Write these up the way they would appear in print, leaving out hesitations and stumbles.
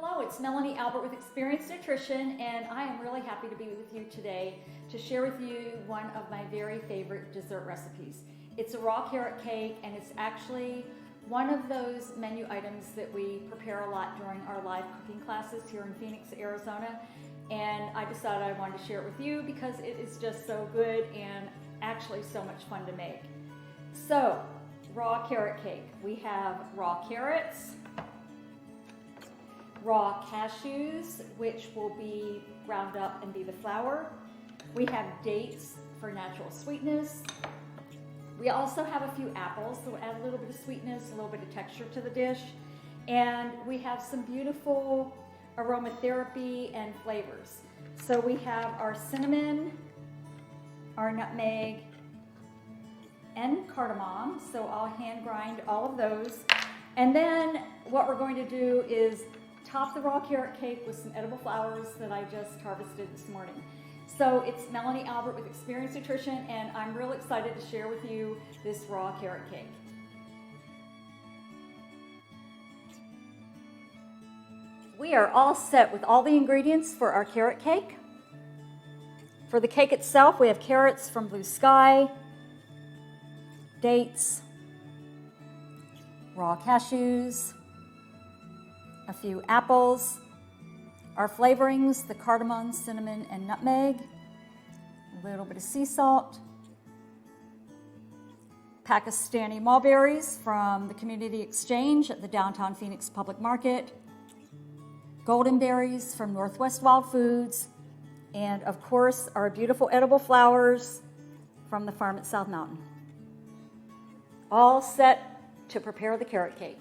Hello, it's Melanie Albert with Experience Nutrition, and I am really happy to be with you today to share with you one of my very favorite dessert recipes. It's a raw carrot cake, and it's actually one of those menu items that we prepare a lot during our live cooking classes here in Phoenix, Arizona. And I decided I wanted to share it with you because it is just so good and actually so much fun to make. So, raw carrot cake. We have raw carrots, raw cashews, which will be ground up and be the flour. We have dates for natural sweetness. We also have a few apples, so we'll add a little bit of sweetness, a little bit of texture to the dish. And we have some beautiful aromatherapy and flavors. So we have our cinnamon, our nutmeg, and cardamom. So I'll hand grind all of those. And then what we're going to do is top the raw carrot cake with some edible flowers that I just harvested this morning. So it's Melanie Albert with Experience Nutrition, and I'm real excited to share with you this raw carrot cake. We are all set with all the ingredients for our carrot cake. For the cake itself, we have carrots from Blue Sky, dates, raw cashews, a few apples, our flavorings, the cardamom, cinnamon, and nutmeg, a little bit of sea salt, Pakistani mulberries from the Community Exchange at the downtown Phoenix Public Market, Goldenberries from Northwest Wild Foods, and of course our beautiful edible flowers from the farm at South Mountain. All set to prepare the carrot cake.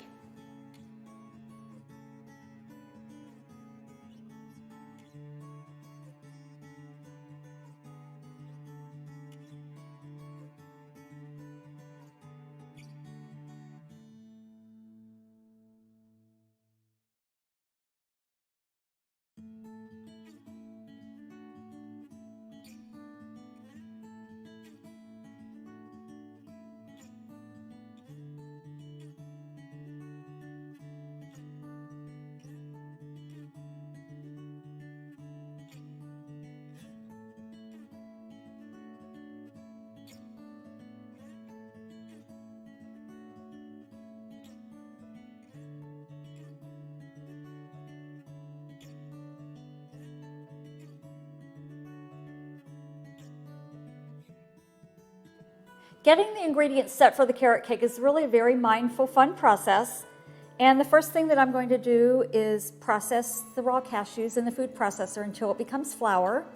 Getting the ingredients set for the carrot cake is really a very mindful, fun process. And the first thing that I'm going to do is process the raw cashews in the food processor until it becomes flour.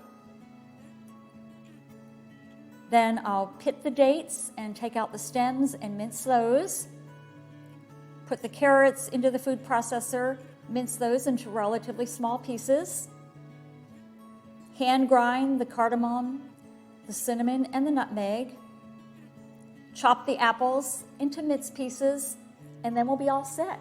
Then I'll pit the dates and take out the stems and mince those. Put the carrots into the food processor, mince those into relatively small pieces. Hand grind the cardamom, the cinnamon, and the nutmeg. Chop the apples into minced pieces, and then we'll be all set.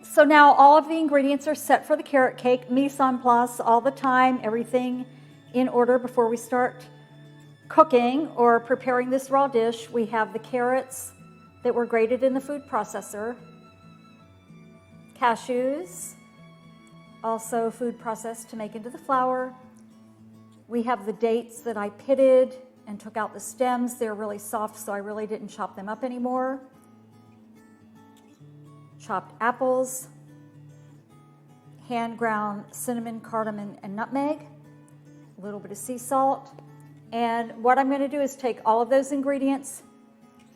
So now all of the ingredients are set for the carrot cake, mise en place all the time, everything in order before we start cooking or preparing this raw dish. We have the carrots that were grated in the food processor, cashews, also food processed to make into the flour. We have the dates that I pitted and took out the stems. They're really soft, so I really didn't chop them up anymore. Chopped apples, hand ground cinnamon, cardamom, and nutmeg, a little bit of sea salt. And what I'm going to do is take all of those ingredients,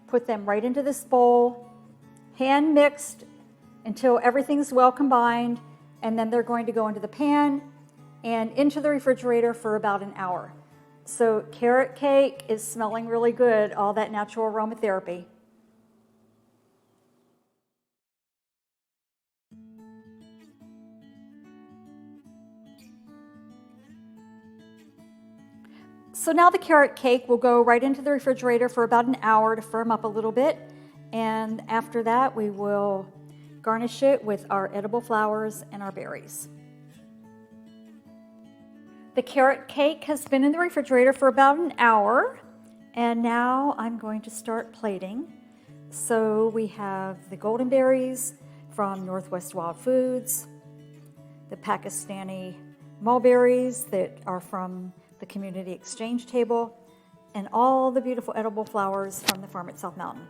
put them right into this bowl, hand mixed until everything's well combined, and then they're going to go into the pan and into the refrigerator for about an hour. So carrot cake is smelling really good, all that natural aromatherapy. So now the carrot cake will go right into the refrigerator for about an hour to firm up a little bit. And after that, we will garnish it with our edible flowers and our berries. The carrot cake has been in the refrigerator for about an hour, and now I'm going to start plating. So we have the Goldenberries from Northwest Wild Foods, the Pakistani mulberries that are from the community exchange table, and all the beautiful edible flowers from the farm at South Mountain.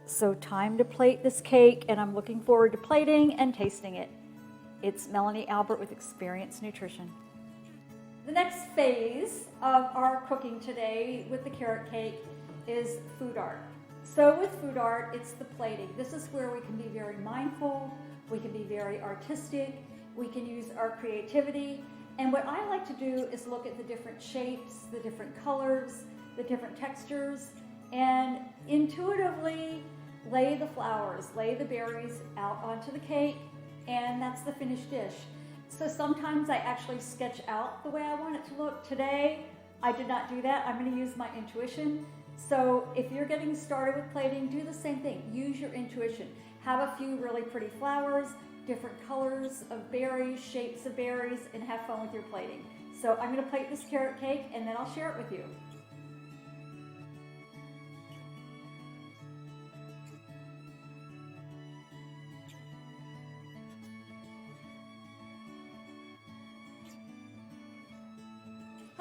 So time to plate this cake, and I'm looking forward to plating and tasting it. It's Melanie Albert with Experience Nutrition. The next phase of our cooking today with the carrot cake is food art. So with food art, it's the plating. This is where we can be very mindful, we can be very artistic, we can use our creativity. And what I like to do is look at the different shapes, the different colors, the different textures, and intuitively lay the flowers, lay the berries out onto the cake, and that's the finished dish. So sometimes I actually sketch out the way I want it to look. Today, I did not do that. I'm going to use my intuition. So if you're getting started with plating, do the same thing. Use your intuition. Have a few really pretty flowers, different colors of berries, shapes of berries, and have fun with your plating. So I'm going to plate this carrot cake, and then I'll share it with you.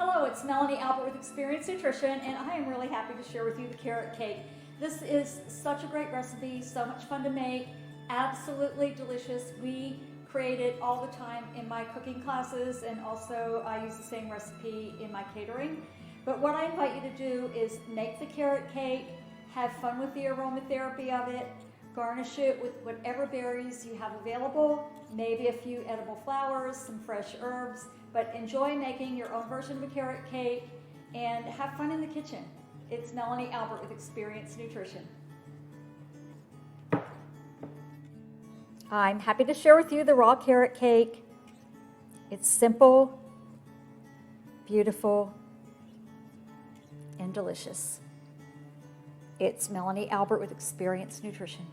Hello, it's Melanie Albert with Experience Nutrition, and I am really happy to share with you the carrot cake. This is such a great recipe, so much fun to make, absolutely delicious. We create it all the time in my cooking classes, and also I use the same recipe in my catering. But what I invite you to do is make the carrot cake, have fun with the aromatherapy of it, garnish it with whatever berries you have available, maybe a few edible flowers, some fresh herbs, but enjoy making your own version of a carrot cake and have fun in the kitchen. It's Melanie Albert with Experience Nutrition. I'm happy to share with you the raw carrot cake. It's simple, beautiful, and delicious. It's Melanie Albert with Experience Nutrition.